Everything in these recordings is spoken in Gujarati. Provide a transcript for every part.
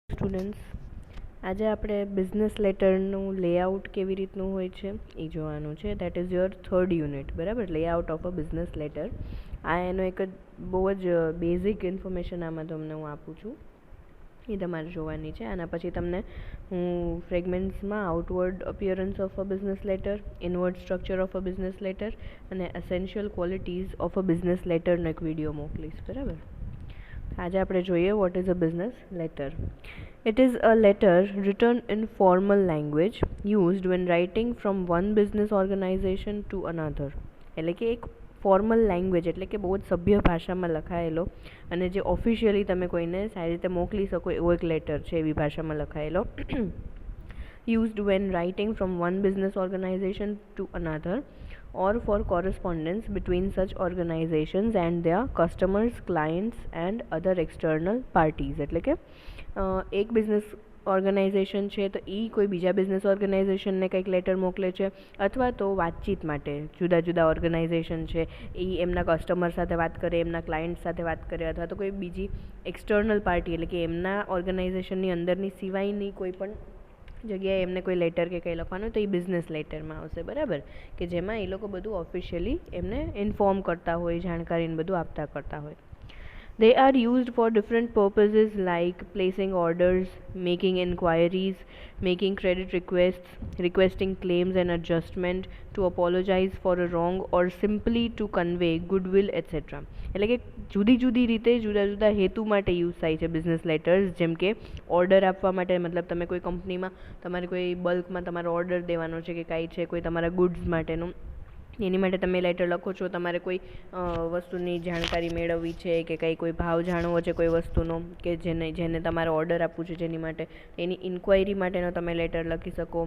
સ્ટુડન્ટ્સ, આજે આપણે બિઝનેસ લેટરનું લેઆઉટ કેવી રીતનું હોય છે એ જોવાનું છે. That is your third unit. બરાબર, layout of a business letter. આ એનો એક જ બહુ જ બેઝિક ઇન્ફોર્મેશન આમાં તમને હું આપું છું, એ તમારે જોવાની છે. આના પછી તમને હું ફ્રેગમેન્ટ્સમાં outward appearance of a business letter, inward structure of a business letter અને essential qualities of a business લેટરનો એક વિડીયો મોકલીશ. બરાબર, આજે આપણે જોઈએ what is a business letter. It is a letter written in formal language used when writing from one business organization to another. એટલે કે એક ફોર્મલ લેંગ્વેજ એટલે કે બહુ જ સભ્ય ભાષામાં લખાયેલો અને જે ઓફિશિયલી તમે કોઈને સારી રીતે મોકલી શકો એવો એક લેટર છે, એવી ભાષામાં લખાયેલો. Used when writing from one business organization to another or for correspondence between such organizations and their customers, clients and other external parties. એટલે કે એક બિઝનેસ ઓર્ગેનાઇઝેશન છે તો એ કોઈ બીજા બિઝનેસ ઓર્ગેનાઇઝેશનને કંઈક લેટર મોકલે છે, અથવા તો વાતચીત માટે જુદા જુદા ઓર્ગેનાઇઝેશન છે એ એમના કસ્ટમર સાથે વાત કરે, એમના ક્લાયન્ટ સાથે વાત કરે, અથવા તો કોઈ બીજી એક્સટર્નલ પાર્ટી એટલે કે એમના ઓર્ગેનાઇઝેશનની અંદરની સિવાયની કોઈ પણ જગ્યાએ એમને કોઈ લેટર કે કંઈ લખવાનું તો એ બિઝનેસ લેટરમાં આવશે. બરાબર, કે જેમાં એ લોકો બધું ઓફિશિયલી એમને ઇન્ફોર્મ કરતા હોય, જાણકારીને બધું આપતા કરતા હોય. They are used for different purposes like placing orders, making inquiries, making credit requests, requesting claims and adjustment, to apologize for a wrong or simply to convey goodwill etc. એટલે કે જુદી જુદી રીતે જુદા જુદા હેતુ માટે યુઝ થાય છે બિઝનેસ લેટર્સ. જેમ કે ઓર્ડર આપવા માટે, મતલબ તમે કોઈ કંપનીમાં તમારે કોઈ બલ્કમાં તમારો ઓર્ડર દેવાનો છે કે કાંઈ છે, કોઈ તમારા ગુડ્સ માટેનું, એની માટે તમે લેટર લખો છો. તમારે કોઈ વસ્તુની જાણકારી મેળવવી છે કે કોઈ ભાવ જાણવો છે કોઈ વસ્તુનો, કે જેને તમારે ઓર્ડર આપવું છે જેની માટે, એની ઇન્ક્વાયરી માટેનો તમે લેટર લખી શકો.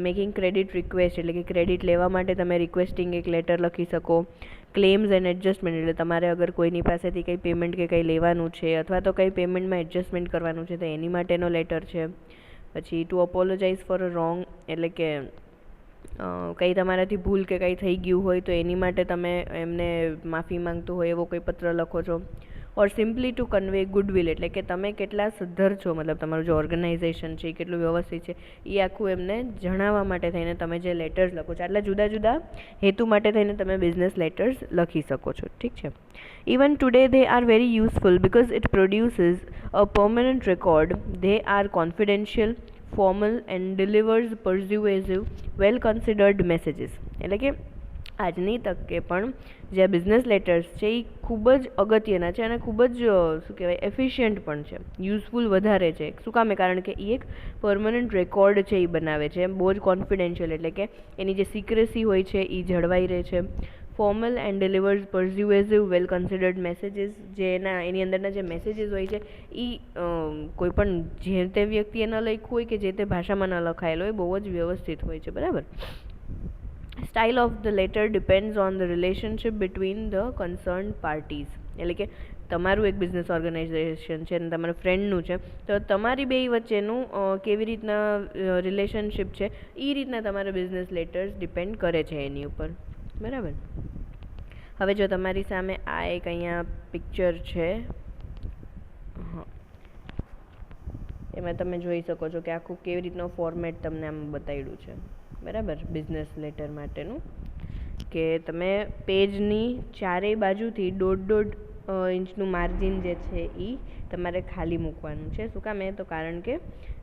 મેકિંગ ક્રેડિટ રિક્વેસ્ટ એટલે કે ક્રેડિટ લેવા માટે તમે રિક્વેસ્ટિંગ એક લેટર લખી શકો. ક્લેમ્સ એન્ડ એડજસ્ટમેન્ટ એટલે તમારે અગર કોઈની પાસેથી કંઈ પેમેન્ટ કે કંઈ લેવાનું છે અથવા તો કંઈ પેમેન્ટમાં એડજસ્ટમેન્ટ કરવાનું છે તો એની માટેનો લેટર છે. પછી ટુ અપોલોજાઇઝ ફોર અ રોંગ એટલે કે કંઈ તમારાથી ભૂલ કે કંઈ થઈ ગયું હોય તો એની માટે તમે એમને માફી માંગતું હોય એવો કોઈ પત્ર લખો છો. ઓર સિમ્પલી ટુ કન્વે ગુડવિલ એટલે કે તમે કેટલા સદ્ધર છો, મતલબ તમારું જે ઓર્ગેનાઇઝેશન છે એ કેટલું વ્યવસ્થિત છે એ આખું એમને જણાવવા માટે થઈને તમે જે લેટર્સ લખો છો. આટલા જુદા જુદા હેતુ માટે થઈને તમે બિઝનેસ લેટર્સ લખી શકો છો. ઠીક છે. Even today they are very useful because it produces a permanent record. They are confidential, formal and delivers persuasive, well considered messages. એટલે કે આજની તકે પણ જે આ બિઝનેસ લેટર્સ છે એ ખૂબ જ અગત્યના છે અને ખૂબ જ શું કહેવાય એફિશિયન્ટ પણ છે, યુઝફુલ વધારે છે. શું કામે? કારણ કે એ એક પરમનન્ટ રેકોર્ડ છે એ બનાવે છે, બહુ જ કોન્ફિડેન્શિયલ એટલે કે એની જે સિક્રેસી હોય છે એ જળવાઈ રહે છે. Formal and delivers persuasive well considered messages, જે એની અંદરના જે મેસેજીસ હોય છે એ કોઈ પણ જે તે વ્યક્તિએ ન લખ્યું હોય કે જે તે ભાષામાં ન લખાયેલો હોય, બહુ જ વ્યવસ્થિત હોય છે. બરાબર. Style of the letter depends on the relationship between the concern parties. એટલે કે તમારું એક બિઝનેસ ઓર્ગેનાઇઝેશન છે અને તમારા ફ્રેન્ડનું છે, તો તમારી બે વચ્ચેનું કેવી રીતના રિલેશનશિપ છે એ રીતના તમારા બિઝનેસ લેટર્સ ડિપેન્ડ કરે છે એની ઉપર. બરાબર. હવે જો તમારી સામે આ એક અહીંયા પિક્ચર છે, એમાં તમે જોઈ શકો છો કે આખું કેવી રીતનો ફોર્મેટ તમને આમ બતાવ્યું છે. બરાબર, બિઝનેસ લેટર માટેનું, કે તમે પેજની ચારેય બાજુથી 1.5 ઇંચનું માર્જિન જે છે એ તમારે ખાલી મૂકવાનું છે. શું કામ? તો કારણ કે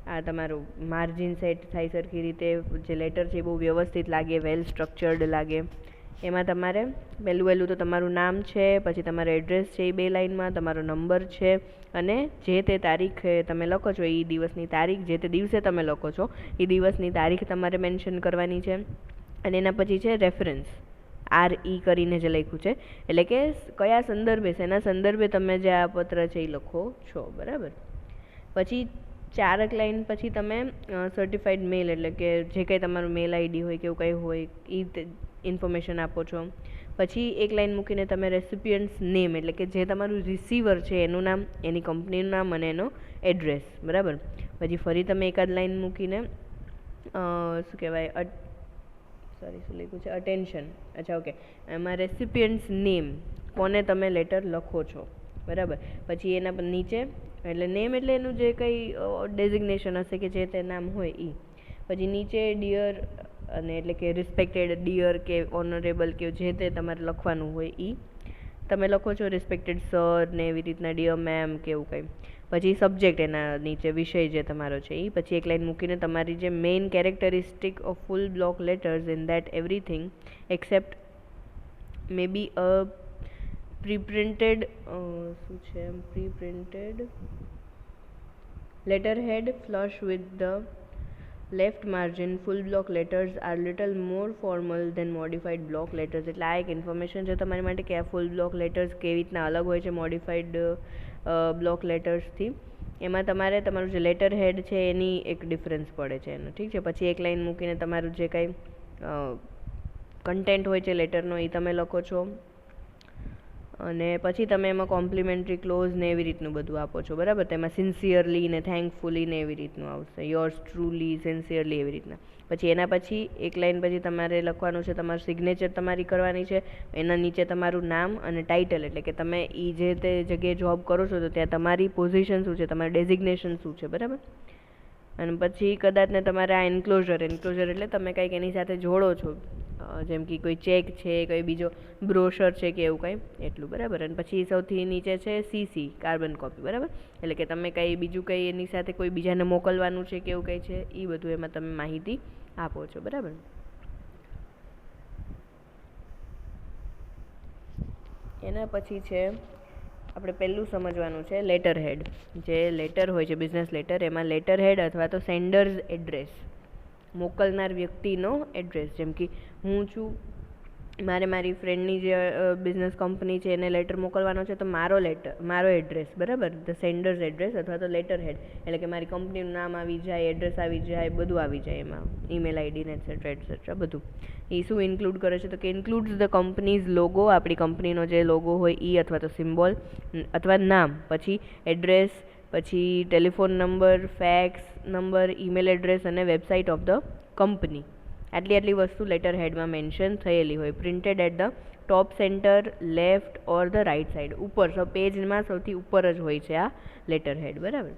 આ તમારું માર્જિન સેટ થાય સરખી રીતે, જે લેટર છે એ બહુ વ્યવસ્થિત લાગે, વેલ સ્ટ્રક્ચર્ડ લાગે. એમાં તમારે પહેલું તો તમારું નામ છે, પછી તમારો એડ્રેસ છે એ 2 લાઇનમાં, તમારો નંબર છે અને જે તે તારીખ તમે લખો છો એ દિવસની તારીખ, જે તે દિવસે તમે લખો છો એ દિવસની તારીખ તમારે મેન્શન કરવાની છે. અને એના પછી છે રેફરન્સ, RE કરીને જે લખ્યું છે, એટલે કે કયા સંદર્ભે, એના સંદર્ભે તમે જે આ પત્ર છે એ લખો છો. બરાબર. પછી 4 લાઇન પછી તમે સર્ટિફાઈડ મેલ એટલે કે જે કંઈ તમારું મેલ આઈડી હોય કે એવું કંઈ હોય એ ઇન્ફોર્મેશન આપો છો. પછી 1 લાઇન મૂકીને તમે રેસિપિયન્ટ્સ નેમ એટલે કે જે તમારું રિસીવર છે એનું નામ, એની કંપનીનું નામ અને એનો એડ્રેસ. બરાબર. પછી ફરી તમે એકાદ લાઇન મૂકીને શું કહેવાય શું લખ્યું છે, અટેન્શન. અચ્છા, ઓકે. એમાં રેસિપિયન્ટ્સ નેમ, કોને તમે લેટર લખો છો. બરાબર. પછી એના નીચે એટલે નેમ એટલે એનું જે કંઈ ડેઝિગ્નેશન હશે કે જે તે નામ હોય એ. પછી નીચે ડિયર અને એટલે કે રિસ્પેક્ટેડ ડિયર કે ઓનરેબલ કે જે તે તમારે લખવાનું હોય એ તમે લખો છો, રિસ્પેક્ટેડ સર ને એવી રીતના ડિયર મેમ કે એવું કંઈ. પછી સબ્જેક્ટ એના નીચે વિષય જે તમારો છે એ, પછી એક લાઈન મૂકીને તમારી જે main characteristic of full block letters in that everything except may be a pre-printed શું છે pre-printed letter head flush with the left margin full block letters are little more formal than modified block letters. એટલે આ એક ઇન્ફોર્મેશન છે તમારી માટે કે આ ફૂલ બ્લોક લેટર્સ કેવી રીતના અલગ હોય છે મોડિફાઈડ બ્લોક લેટર્સથી. એમાં તમારે તમારું જે લેટર હેડ છે એની એક ડિફરન્સ પડે છે એનો, ઠીક છે. પછી એક લાઈન મૂકીને તમારું જે કાંઈ કન્ટેન્ટ હોય છે લેટરનો એ તમે લખો છો, અને પછી તમે એમાં કોમ્પ્લિમેન્ટરી ક્લોઝ ને એવી રીતનું બધું આપો છો, બરાબર. તેમાં સિન્સિયરલી ને થેન્કફુલી ને એવી રીતનું આવશે, યોર્સ ટ્રુલી, સિન્સિયરલી એવી રીતના. પછી એના પછી એક લાઈન પછી તમારે લખવાનું છે, તમારું સિગ્નેચર તમારી કરવાની છે, એના નીચે તમારું નામ અને ટાઇટલ, એટલે કે તમે એ જે તે જગ્યાએ જોબ કરો છો તો ત્યાં તમારી પોઝિશન શું છે, તમારું ડેઝિગ્નેશન શું છે, બરાબર. અને પછી કદાચ ને તમારે આ એન્ક્લોઝર એટલે તમે કંઈક એની સાથે જોડો છો, જેમ કે કોઈ ચેક છે, કોઈ બીજો બ્રોશર છે કે એવું કંઈ, એટલું, બરાબર. અને પછી સૌથી નીચે છે CC કાર્બન કોપી, બરાબર. એટલે કે તમે કંઈ બીજું કંઈ એની સાથે કોઈ બીજાને મોકલવાનું છે કે એવું કંઈ છે એ બધું એમાં તમે માહિતી આપો છો, બરાબર. એના પછી છે આપણે પહેલું સમજવાનું છે લેટર હેડ. જે લેટર હોય છે બિઝનેસ લેટર, એમાં લેટર હેડ અથવા તો સેન્ડર્સ એડ્રેસ, મોકલનાર વ્યક્તિનો એડ્રેસ. જેમ કે હું છું, મારે મારી ફ્રેન્ડની જે બિઝનેસ કંપની છે એને લેટર મોકલવાનો છે, તો મારો એડ્રેસ, બરાબર, ધ સેન્ડર્સ એડ્રેસ અથવા તો લેટર હેડ, એટલે કે મારી કંપનીનું નામ આવી જાય, એડ્રેસ આવી જાય, બધું આવી જાય એમાં, ઈમેલ આઈડી ને એટસેટ્રા બધું. એ શું ઇન્ક્લુડ કરે છે તો કે ઇન્ક્લુડ્સ ધ કંપનીઝ લોગો, આપણી કંપનીનો જે લોગો હોય એ અથવા તો સિમ્બોલ અથવા નામ, પછી એડ્રેસ, પછી telephone number, fax number, email address અને વેબસાઇટ ઓફ ધ કંપની. આટલી વસ્તુ લેટર હેડમાં મેન્શન થયેલી હોય. Printed at the top centre, left or the right side, ઉપર પેજમાં સૌથી ઉપર જ હોય છે આ લેટર હેડ, બરાબર.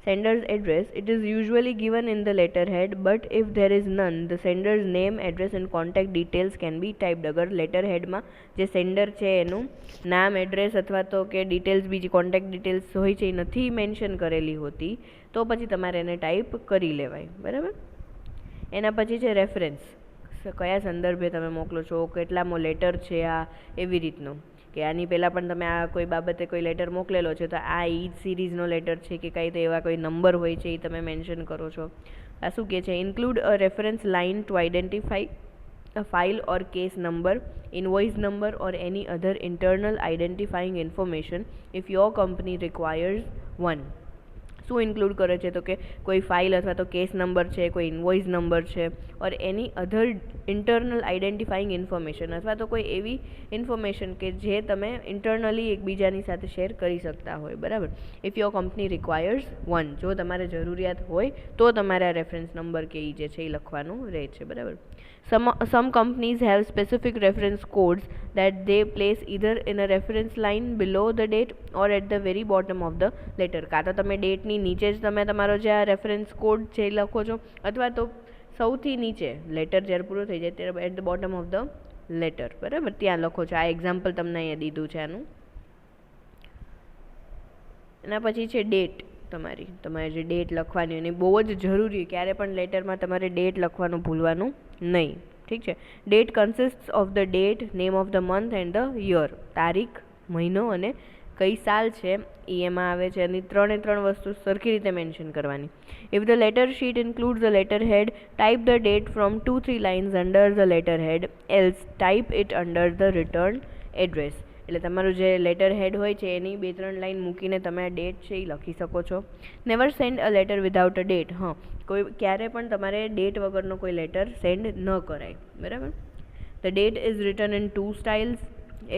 Sender's address, it is usually given in the letterhead, but if there is none, the sender's name, address and contact details can be typed. અગર લેટરહેડમાં જે સેન્ડર છે એનું નામ, એડ્રેસ અથવા તો કે ડિટેલ્સ, બીજી કોન્ટેક્ટ ડિટેલ્સ હોય છે એ નથી મેન્શન કરેલી હોતી, તો પછી તમારે એને ટાઈપ કરી લેવાય, બરાબર. એના પછી છે રેફરન્સ, કયા સંદર્ભે તમે મોકલો છો, કેટલામો લેટર છે આ, એવી રીતનો. કે આની પહેલાં પણ તમે આ કોઈ બાબતે કોઈ લેટર મોકલેલો છે તો આ ઈ સિરીઝનો લેટર છે કે કાંઈ, તો એવા કોઈ નંબર હોય છે એ તમે મેન્શન કરો છો. આ શું કહે છે, include a reference line to identify a file or case number, invoice number or any other internal identifying information if your company requires one. શું ઇન્ક્લુડ કરે છે તો કે કોઈ ફાઇલ અથવા તો કેસ નંબર છે, કોઈ ઇન્વોઇસ નંબર છે, ઓર any other internal identifying information, અથવા તો કોઈ એવી ઇન્ફોર્મેશન કે જે તમે ઇન્ટરનલી એકબીજાની સાથે શેર કરી શકતા હોય, બરાબર. If your company requires one, જો તમારે જરૂરિયાત હોય તો તમારે આ રેફરન્સ નંબર કે એ જે છે એ લખવાનું રહે છે, બરાબર. Some companies have specific reference codes that they place either in a reference line below the date or at the very bottom of the letter. કાં તો તમે ડેટની નીચે જ તમે તમારો જે આ રેફરન્સ કોડ છે એ લખો છો, અથવા તો સૌથી નીચે લેટર જ્યારે પૂરો થઈ જાય ત્યારે at the bottom of the letter, બરાબર, ત્યાં લખો છો. આ એક્ઝામ્પલ તમને અહીંયા દીધું છે આનું. એના પછી છે ડેટ. તમારે જે ડેટ લખવાની એની બહુ જ જરૂરી, ક્યારે પણ લેટરમાં તમારે ડેટ લખવાનું ભૂલવાનું નહીં, ઠીક છે. Date consist of the date, name of the month and the year, તારીખ, મહિનો અને કઈ સાલ છે એ એમાં આવે છે. અને ત્રણ વસ્તુ સરખી રીતે મેન્શન કરવાની. If the letter sheet includes the letter head, type the date from 2-3 lines under the letter head, else type it under the return address. એટલે તમારું જે લેટર હેડ હોય છે એની 2-3 લાઇન મૂકીને તમે આ ડેટ છે એ લખી શકો છો. Never send a letter without a date. કોઈ ક્યારે પણ તમારે ડેટ વગરનો કોઈ લેટર સેન્ડ ન કરાય, બરાબર. The that is return in 2 styles,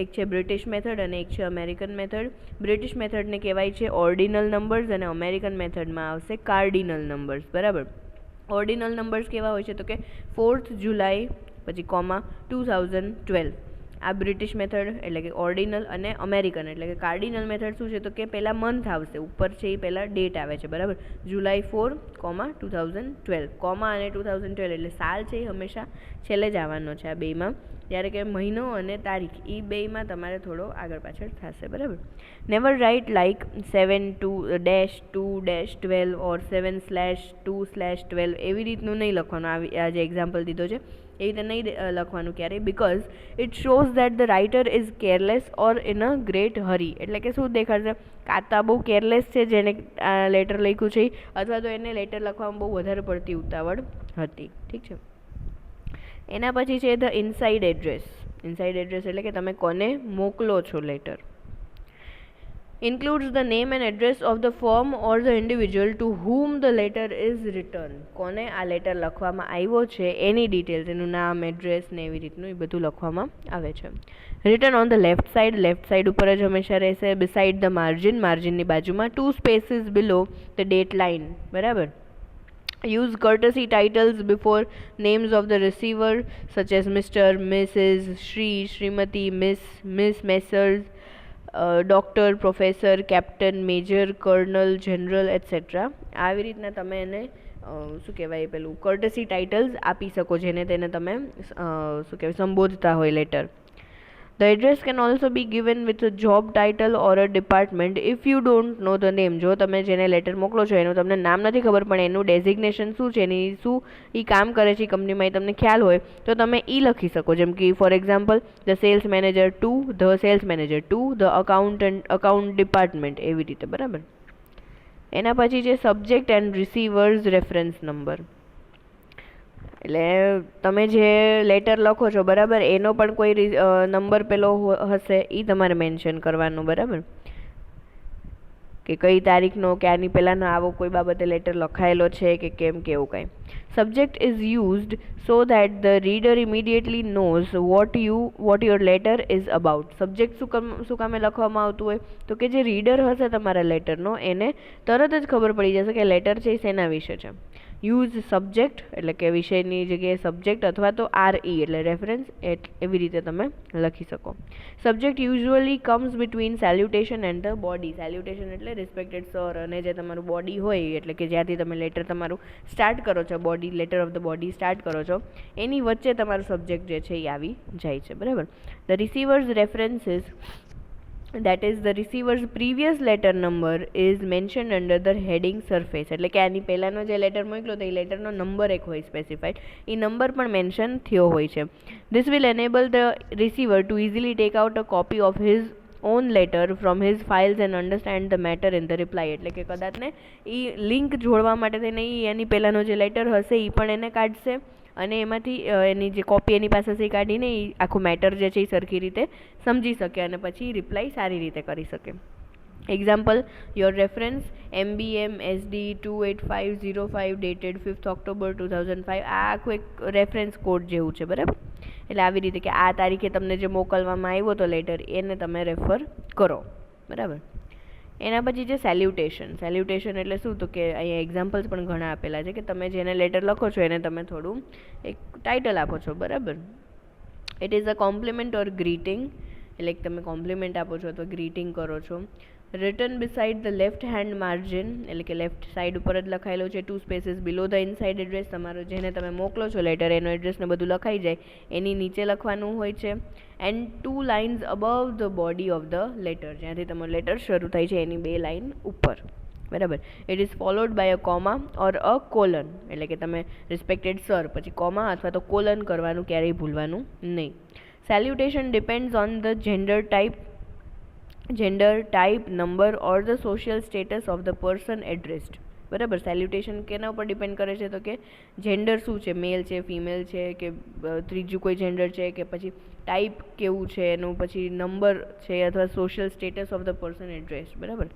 એક છે બ્રિટિશ મેથડ અને એક છે અમેરિકન મેથડ. બ્રિટિશ મેથડને કહેવાય છે ઓર્ડિનલ નંબર્સ અને અમેરિકન મેથડમાં આવશે કાર્ડિનલ નંબર્સ, બરાબર. ઓર્ડિનલ નંબર્સ કેવા હોય છે તો કે 4th જુલાઈ પછી કોમા 2012, આ બ્રિટિશ મેથડ એટલે કે ઓર્ડિનલ, અને અમેરિકન એટલે કે કાર્ડિનલ મેથડ શું છે તો કે પહેલાં મંથ આવશે, ઉપર છે એ પહેલાં ડેટ આવે છે, બરાબર. July 4, 2012, કોમા અને 2012 એટલે સાલ છે એ હંમેશા છેલ્લે જ આવવાનો છે આ બેમાં, જ્યારે કે મહિનો અને તારીખ એ બેમાં તમારે થોડો આગળ પાછળ થશે, બરાબર. નેવર રાઇટ લાઇક 7-2-2-12 ઓર 7/2/12 એવી રીતનું નહીં લખવાનું. આ જે એક્ઝામ્પલ દીધો છે એવી રીતે નહીં લખવાનું ક્યારેય, because it shows that the writer is careless or in a great hurry. એટલે કે શું દેખાડશે, કાં તો બહુ કેરલેસ છે જેને આ લેટર લખ્યું છે, અથવા તો એને લેટર લખવામાં બહુ વધારે પડતી ઉતાવળ હતી. ઠીક છે. એના પછી છે the inside address. Inside address એટલે કે તમે કોને મોકલો છો letter. includes the name and address of the firm or the individual to whom the letter is written. કોને આ લેટર લખવામાં આવ્યો છે એની ડિટેલ્સ, એનું નામ, એડ્રેસ ને એવી રીતનું એ બધું લખવામાં આવે છે. Return on the left side ઉપર જ હંમેશા રહેશે. બિસાઇડ ધ માર્જિનની બાજુમાં, 2 spaces below the date line, બરાબર. Use courtesy titles before names of the receiver such as Mr, Mrs, Shri, Srimati, Miss, Messrs, doctor, professor, captain, major, colonel, general etcetera. આવી રીતના તમે એને શું કહેવાય પેલું કર્ટસી ટાઇટલ્સ આપી શકો, જેને તેને તમે શું કહેવાય સંબોધતા હોય letter. The address can also be given with a job title or a department if you don't know the name. જો તમે જેને લેટર મોકલો છો એનું તમને નામ નથી ખબર, પણ એનું ડેઝિગ્નેશન શું છે, એની શું એ કામ કરે છે કંપનીમાં એ તમને ખ્યાલ હોય તો તમે એ લખી શકો. જેમ કે for example the sales manager to the account department, એવી રીતે, બરાબર. એના પછી છે સબ્જેક્ટ એન્ડ રિસીવર્સ રેફરન્સ નંબર. એટલે તમે જે લેટર લખો છો, બરાબર, એનો પણ કોઈ નંબર પેલો હશે એ તમારે મેન્શન કરવાનું, બરાબર, કે કઈ તારીખનો કે આની પહેલાંનો આવો કોઈ બાબતે લેટર લખાયેલો છે કે કેમ કે એવું કાંઈ. Subject is used so that the reader immediately knows what your letter is about. Subject શું કામે લખવામાં આવતું હોય તો કે જે રીડર હશે તમારા લેટરનો એને તરત જ ખબર પડી જશે કે લેટર છે એ શેના વિશે છે. યુઝ સબ્જેક્ટ એટલે કે વિષયની જગ્યાએ સબ્જેક્ટ અથવા તો RE એટલે રેફરન્સ, એવી રીતે તમે લખી શકો. Subject usually comes between salutation and the body. Salutation એટલે રિસ્પેક્ટેડ સર, અને જે તમારું બોડી હોય એટલે કે જ્યાંથી તમે લેટર તમારું સ્ટાર્ટ કરો છો, body, letter of the body start કરો છો, એની વચ્ચે તમારું સબ્જેક્ટ જે છે એ આવી જાય છે, બરાબર. The receiver's references, that is the receiver's previous letter number is mentioned under the heading surface. એટલે કે આની પહેલાનો જે લેટર મોકલ્યો તો એ લેટરનો નંબર એક હોય સ્પેસિફાઈડ, એ નંબર પણ મેન્શન થયો હોય છે. This will enable the receiver to easily take out a copy of his own letter from his files and understand the matter in the reply. એટલે કે કદાચ ને એ લિંક જોડવા માટે થઈને એની પહેલાનો જે લેટર હશે એ પણ એને કાઢશે, અને એમાંથી એની જે કોપી એની પાસે છે એ કાઢીને એ આખું મેટર જે છે એ સરખી રીતે સમજી શકે અને પછી રિપ્લાય સારી રીતે કરી શકે. Example, your reference MBM SD 28505 dated 5th October 2005. આ આખું એક રેફરન્સ કોડ જેવું છે, બરાબર. એટલે આવી રીતે કે આ તારીખે તમને જે મોકલવામાં આવ્યો તો લેટર એને તમે રેફર કરો, બરાબર. એના પછી છે સેલ્યુટેશન. એટલે શું તો કે અહીંયા એક્ઝામ્પલ્સ પણ ઘણા આપેલા છે કે તમે જેને લેટર લખો છો એને તમે થોડું એક ટાઇટલ આપો છો, બરાબર. It is a compliment or greeting, એટલે તમે કોમ્પ્લિમેન્ટ આપો છો અથવા ગ્રીટિંગ કરો છો. Return beside the left hand margin, એટલે કે લેફ્ટ સાઈડ ઉપર જ લખાયેલો છે. 2 spaces below the inside address, તમારો જેને તમે મોકલો છો લેટર એનો એડ્રેસ ને બધું લખાઈ જાય એની નીચે લખવાનું હોય છે. And 2 lines above the body of the letter, જ્યાંથી તમારો લેટર શરૂ થાય છે એની 2 લાઇન ઉપર, બરાબર. It is followed by a comma or a colon, એટલે કે તમે રિસ્પેક્ટેડ સર પછી કોમા અથવા તો કોલન કરવાનું ક્યારેય ભૂલવાનું નહીં. Salutation depends on the gender type number or the social status of the person addressed, બરાબર. સેલ્યુટેશન કેના ઉપર ડિપેન્ડ કરે છે તો કે જેન્ડર શું છે, મેલ છે, ફિમેલ છે કે ત્રીજું કોઈ જેન્ડર છે, કે પછી ટાઈપ કેવું છે એનું, પછી નંબર છે અથવા social status of the person address, બરાબર.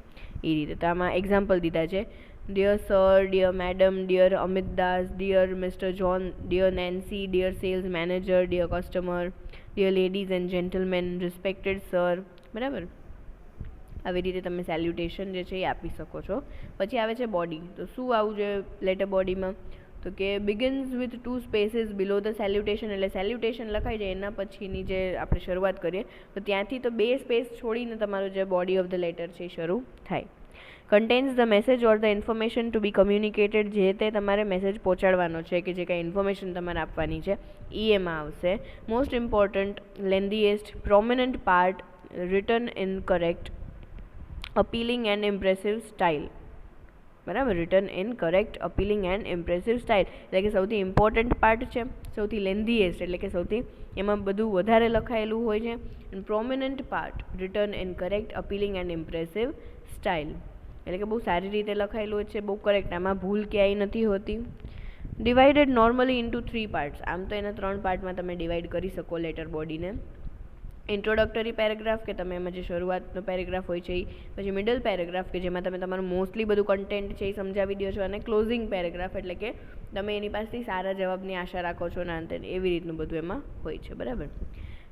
એ રીતે તો આમાં એક્ઝામ્પલ દીધા છે. Dear sir, dear madam, dear Amit Das, dear mister John, dear Nancy, dear sales manager, dear customer, dear ladies and gentlemen, respected sir, બરાબર. આવી રીતે તમે સેલ્યુટેશન જે છે એ આપી શકો છો. પછી આવે છે બોડી. તો શું આવું જોઈએ લેટર બોડીમાં તો કે begins with 2 spaces below the salutation, એટલે સેલ્યુટેશન લખાઈ જાય એના પછીની જે આપણે શરૂઆત કરીએ તો ત્યાંથી તો 2 સ્પેસ છોડીને તમારું જે બોડી ઓફ ધ લેટર છે એ શરૂ થાય. Contains the message or the information to be communicated, જે તે તમારે મેસેજ પહોંચાડવાનો છે કે જે કાંઈ ઇન્ફોર્મેશન તમારે આપવાની છે એ એમાં આવશે. Most important, lengthiest, prominent part, written in correct, appealing and impressive style. બરાબર, written in correct, appealing and impressive style, એટલે કે સૌથી ઇમ્પોર્ટન્ટ પાર્ટ છે, સૌથી લેન્ધીએસ્ટ એટલે કે સૌથી એમાં બધું વધારે લખાયેલું હોય છે. અને prominent part, written in correct, appealing and impressive style, એટલે કે બહુ સારી રીતે લખાયેલું હોય છે, બહુ કરેક્ટ, આમાં ભૂલ ક્યાંય નથી હોતી. ડિવાઇડેડ નોર્મલી ઇન્ટુ 3 પાર્ટ્સ, આમ તો એના 3 પાર્ટમાં તમે ડિવાઈડ કરી શકો લેટર બોડીને. ઇન્ટ્રોડક્ટરી પેરેગ્રાફ કે તમે એમાં જે શરૂઆતનો પેરેગ્રાફ હોય છે એ, પછી મિડલ પેરેગ્રાફ કે જેમાં તમે તમારું મોસ્ટલી બધું કન્ટેન્ટ છે એ સમજાવી દો છો, અને ક્લોઝિંગ પેરેગ્રાફ એટલે કે તમે એની પાસેથી સારા જવાબની આશા રાખો છો ને અંતે એવી રીતનું બધું એમાં હોય છે. બરાબર.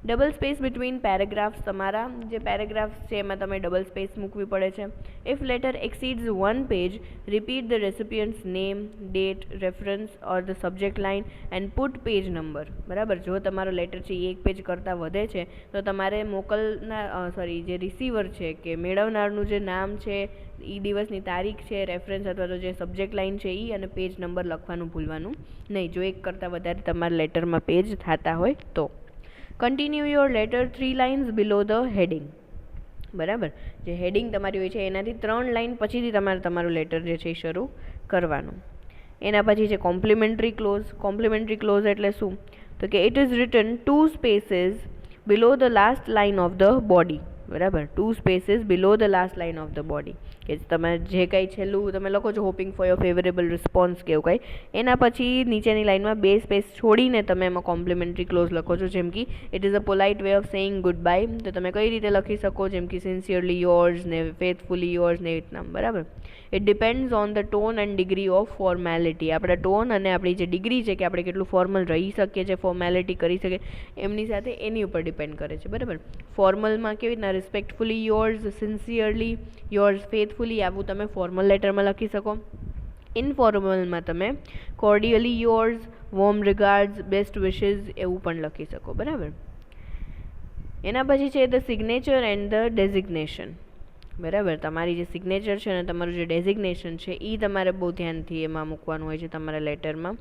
ડબલ સ્પેસ બિટવીન પેરેગ્રાફ્સ, તમારા જે પેરેગ્રાફ્સ છે એમાં તમે ડબલ સ્પેસ મૂકવી પડે છે. If letter exceeds 1 page, repeat the recipient's name, date, reference or the subject line and put page number. બરાબર, જો તમારો લેટર છે એ 1 પેજ કરતાં વધે છે તો તમારે જે રિસીવર છે કે મેળવનારનું જે નામ છે, એ દિવસની તારીખ છે, રેફરન્સ અથવા તો જે સબ્જેક્ટ લાઇન છે એ અને પેજ નંબર લખવાનું ભૂલવાનું નહીં, જો 1 કરતાં વધારે તમારા લેટરમાં પેજ થતા હોય તો. Continue your letter 3 lines below the heading. બરાબર, જે હેડિંગ તમારી હોય છે એનાથી 3 લાઇન પછીથી તમારે તમારું લેટર જે છે એ શરૂ કરવાનું. એના પછી છે કોમ્પ્લિમેન્ટરી ક્લોઝ. કોમ્પ્લિમેન્ટરી ક્લોઝ એટલે શું? તો કે it is return 2 spaces below the last line of the body. બરાબર, 2 spaces below the last line of the body, કે તમે જે કંઈ છેલ્લું તમે લખો છો hoping for your favourable response કે એવું કંઈ, એના પછી નીચેની લાઇનમાં 2 સ્પેસ છોડીને તમે એમાં કોમ્પ્લિમેન્ટરી ક્લોઝ લખો છો. જેમ કે it is a polite way of saying good bye, તો તમે કઈ રીતે લખી શકો? જેમ કે સિન્સિયરલી યોર્સ ને ફેથફુલી યોર્સ ને રીતના. બરાબર. It depends on the tone and degree of formality, આપણા ટોન અને આપણી જે ડિગ્રી છે કે આપણે કેટલું ફોર્મલ રહી શકીએ છીએ, ફોર્મેલિટી કરી શકીએ એમની સાથે એની ઉપર ડિપેન્ડ કરે છે. બરાબર, ફોર્મલમાં કેવી રીતના respectfully yours, sincerely yours, faithfully, આવું તમે ફોર્મલ લેટરમાં લખી શકો. ઇનફોર્મલમાં તમે cordially yours, warm regards, best wishes એવું પણ લખી શકો. બરાબર. એના પછી છે the signature and the designation. બરાબર, તમારી જે સિગ્નેચર છે અને તમારું જે ડેઝિગ્નેશન છે એ તમારે બહુ ધ્યાનથી એમાં મૂકવાનું હોય છે તમારા લેટરમાં.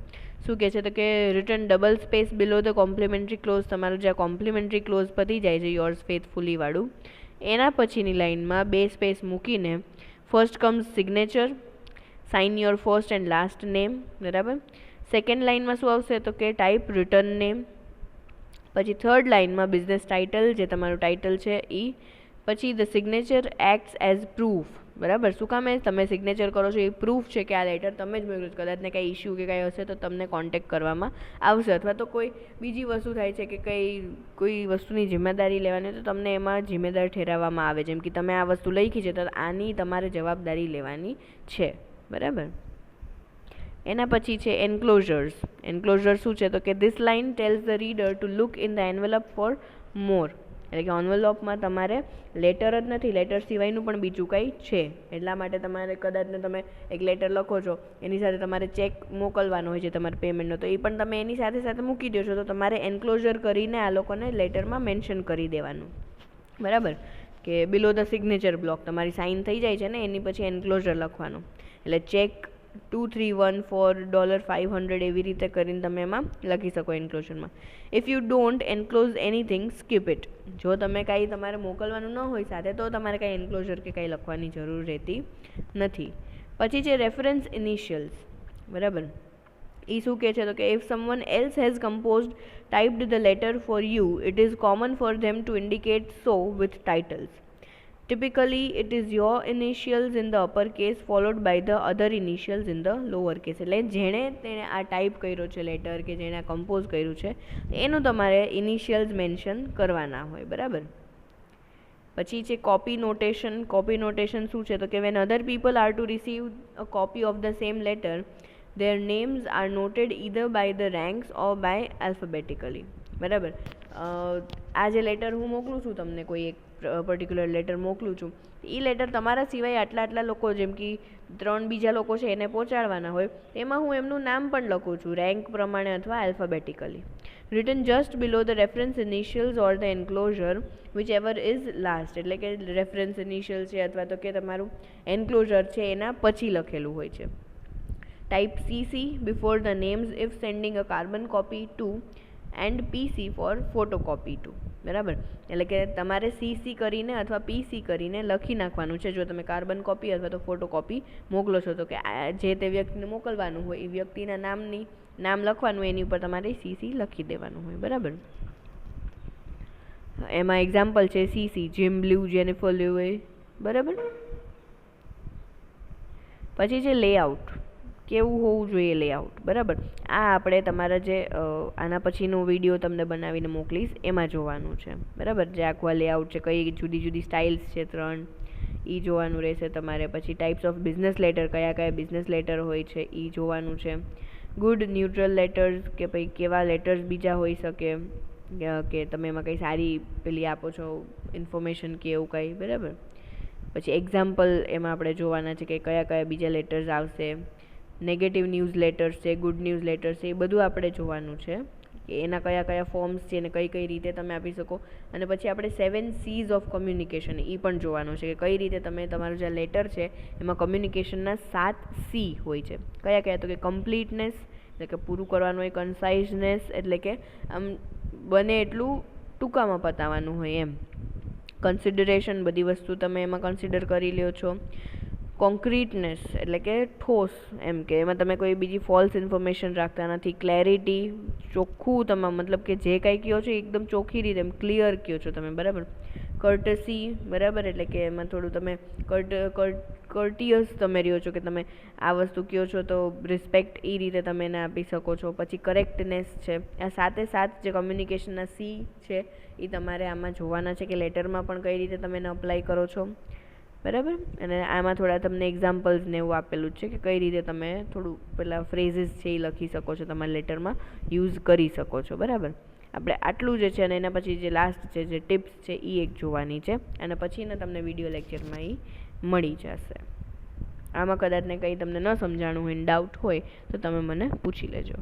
શું કહે છે? તો કે return double space below the complimentary close, તમારું જે કોમ્પ્લિમેન્ટરી ક્લોઝ પતી જાય છે યોર્સ ફેથફુલી વાળું, એના પછીની લાઇનમાં 2 સ્પેસ મૂકીને first comes signature, sign your first and last name. બરાબર. સેકન્ડ લાઇનમાં શું આવશે? તો કે ટાઈપ રિટર્ન નેમ. પછી થર્ડ લાઇનમાં બિઝનેસ ટાઇટલ, જે તમારું ટાઇટલ છે એ. પછી the signature acts as proof. બરાબર, શું કામ? તમે સિગ્નેચર કરો છો એ પ્રૂફ છે કે આ લેટર તમે જ મોકલ્યું છે. કદાચ ને કંઈ ઇશ્યુ કે કંઈ હશે તો તમને કોન્ટેક્ટ કરવામાં આવશે, અથવા તો કોઈ બીજી વસ્તુ થાય છે કે કોઈ વસ્તુની જિમ્મેદારી લેવાની તો તમને એમાં જિમ્મેદાર ઠેરવવામાં આવે, જેમ કે તમે આ વસ્તુ લખી છે તો આની તમારે જવાબદારી લેવાની છે. બરાબર. એના પછી છે એન્ક્લોઝર્સ. એન્ક્લોઝર શું છે? તો કે this line tells the reader to look in the envelope for more, એટલે કે એન્વેલપમાં તમારે લેટર જ નથી, લેટર સિવાયનું પણ બીજું કંઈ છે, એટલા માટે તમારે કદાચને તમે એક લેટર લખો છો એની સાથે તમારે ચેક મોકલવાનો હોય છે તમારે પેમેન્ટનો, તો એ પણ તમે એની સાથે સાથે મૂકી દો છો, તો તમારે એન્ક્લોઝર કરીને આ લોકોને લેટરમાં મેન્શન કરી દેવાનું. બરાબર, કે બિલો ધ સિગ્નેચર બ્લોક તમારી સાઇન થઈ જાય છે ને એની પછી એન્ક્લોઝર લખવાનું, એટલે ચેક 231 ફોર $500 એવી રીતે કરીને તમે એમાં લખી શકો એન્ક્લોઝરમાં. If you don't enclose anything, skip it. જો તમે કાંઈ તમારે મોકલવાનું ન હોય સાથે તો તમારે કાંઈ એન્ક્લોઝર કે કાંઈ લખવાની જરૂર રહેતી નથી. પછી છે રેફરન્સ ઇનિશિયલ્સ. બરાબર, એ શું કહે છે? તો કે if someone else has composed typed the letter for you, it is common for them to indicate so with titles. Typically, it is your initials in the upper case followed by the other initials in the lower case. એટલે જેણે તેને આ ટાઈપ કર્યો છે લેટર કે જેણે કમ્પોઝ કર્યું છે એનું તમારે ઇનિશિયલ્સ મેન્શન કરવાના હોય. બરાબર. પછી છે કોપી નોટેશન. કોપી નોટેશન શું છે? તો કે when other people are to receive a copy of the same letter, their names are noted either by the ranks or by alphabetically. બરાબર, આ જે લેટર હું મોકલું છું તમને, કોઈ એક પર્ટિક્યુલર લેટર મોકલું છું, એ લેટર તમારા સિવાય આટલા લોકો, જેમ કે 3 બીજા લોકો છે એને પહોંચાડવાના હોય, એમાં હું એમનું નામ પણ લખું છું રેન્ક પ્રમાણે અથવા alphabetically. Written just below the reference initials or the enclosure whichever is last. એટલે કે રેફરન્સ ઇનિશિયલ છે અથવા તો કે તમારું એન્ક્લોઝર છે એના પછી લખેલું હોય છે. Type CC before the names if sending a carbon copy to and PC for photocopy to. બરાબર, એટલે કે તમારે CC કરીને અથવા PC કરીને લખી નાખવાનું છે જો તમે કાર્બન કોપી અથવા તો ફોટોકોપી મોકલો છો, તો કે જે તે વ્યક્તિને મોકલવાનું હોય એ વ્યક્તિના નામ લખવાનું, એની ઉપર તમારે CC લખી દેવાનું હોય. બરાબર, એમાં એક્ઝામ્પલ છે CC જેમ બ્લુ જેનિફર લ્યુએ. બરાબર, પછી છે લેઆઉટ, કેવું હોવું જોઈએ લેઆઉટ. બરાબર, આ આપણે તમારા જે આના પછીનો વિડીયો તમને બનાવીને મોકલીશ એમાં જોવાનું છે. બરાબર, જે આખું લેઆઉટ છે, કઈ જુદી જુદી સ્ટાઇલ્સ છે 3, એ જોવાનું રહેશે તમારે. પછી ટાઈપ્સ ઓફ બિઝનેસ લેટર, કયા બિઝનેસ લેટર હોય છે એ જોવાનું છે. ગુડ ન્યુટ્રલ લેટર્સ, કે ભાઈ કેવા લેટર્સ બીજા હોઈ શકે, કે તમે એમાં કંઈ સારી પેલી આપો છો ઇન્ફોર્મેશન કે એવું કંઈ. બરાબર, પછી એક્ઝામ્પલ એમાં આપણે જોવાના છે કે કયા બીજા લેટર્સ આવશે. નેગેટિવ ન્યૂઝ લેટર્સ છે, ગુડ ન્યૂઝ લેટર્સ છે, એ બધું આપણે જોવાનું છે કે એના કયા ફોર્મ્સ છે ને કઈ રીતે તમે આપી શકો. અને પછી આપણે 7 C's ઓફ કમ્યુનિકેશન એ પણ જોવાનું છે કે કઈ રીતે તમે તમારું જે લેટર છે એમાં કમ્યુનિકેશનના 7 C હોય છે. કયા તો કે કમ્પ્લીટનેસ, એટલે કે પૂરું કરવાનું હોય. કન્સાઇઝનેસ, એટલે કે આમ બને એટલું ટૂંકામાં પતાવવાનું હોય એમ. કન્સિડરેશન, બધી વસ્તુ તમે એમાં કન્સિડર કરી લ્યો છો. કોન્ક્રીટનેસ, એટલે કે ઠોસ, એમ કે એમાં તમે કોઈ બીજી ફોલ્સ ઇન્ફોર્મેશન રાખતા નથી. ક્લેરિટી, ચોખ્ખું તમે મતલબ કે જે કાંઈ કહો છો એકદમ ચોખ્ખી રીતે એમ ક્લિયર કહો છો તમે. બરાબર, કર્ટસી, બરાબર, એટલે કે એમાં થોડું તમે કર્ટિયસ તમે રહ્યો છો, કે તમે આ વસ્તુ કહો છો તો રિસ્પેક્ટ એ રીતે તમે એને આપી શકો છો. પછી કરેક્ટનેસ છે. આ 7 જે કમ્યુનિકેશનના C છે એ તમારે આમાં જોવાના છે કે લેટરમાં પણ કઈ રીતે તમે એને અપ્લાય કરો છો. બરાબર, અને આમાં થોડા તમને એક્ઝામ્પલ્સ ને એવું આપેલું છે કે કઈ રીતે તમે થોડું પેલા ફ્રેઝીસ છે એ લખી શકો છો, તમારા લેટરમાં યુઝ કરી શકો છો. બરાબર, આપણે આટલું જે છે અને એના પછી જે લાસ્ટ છે, જે ટિપ્સ છે એ એક જોવાની છે, અને પછીને તમને વિડીયો લેક્ચરમાં એ મળી જશે. આમાં કદાચ ને કંઈ તમને ન સમજાણું હોય, ડાઉટ હોય તો તમે મને પૂછી લેજો.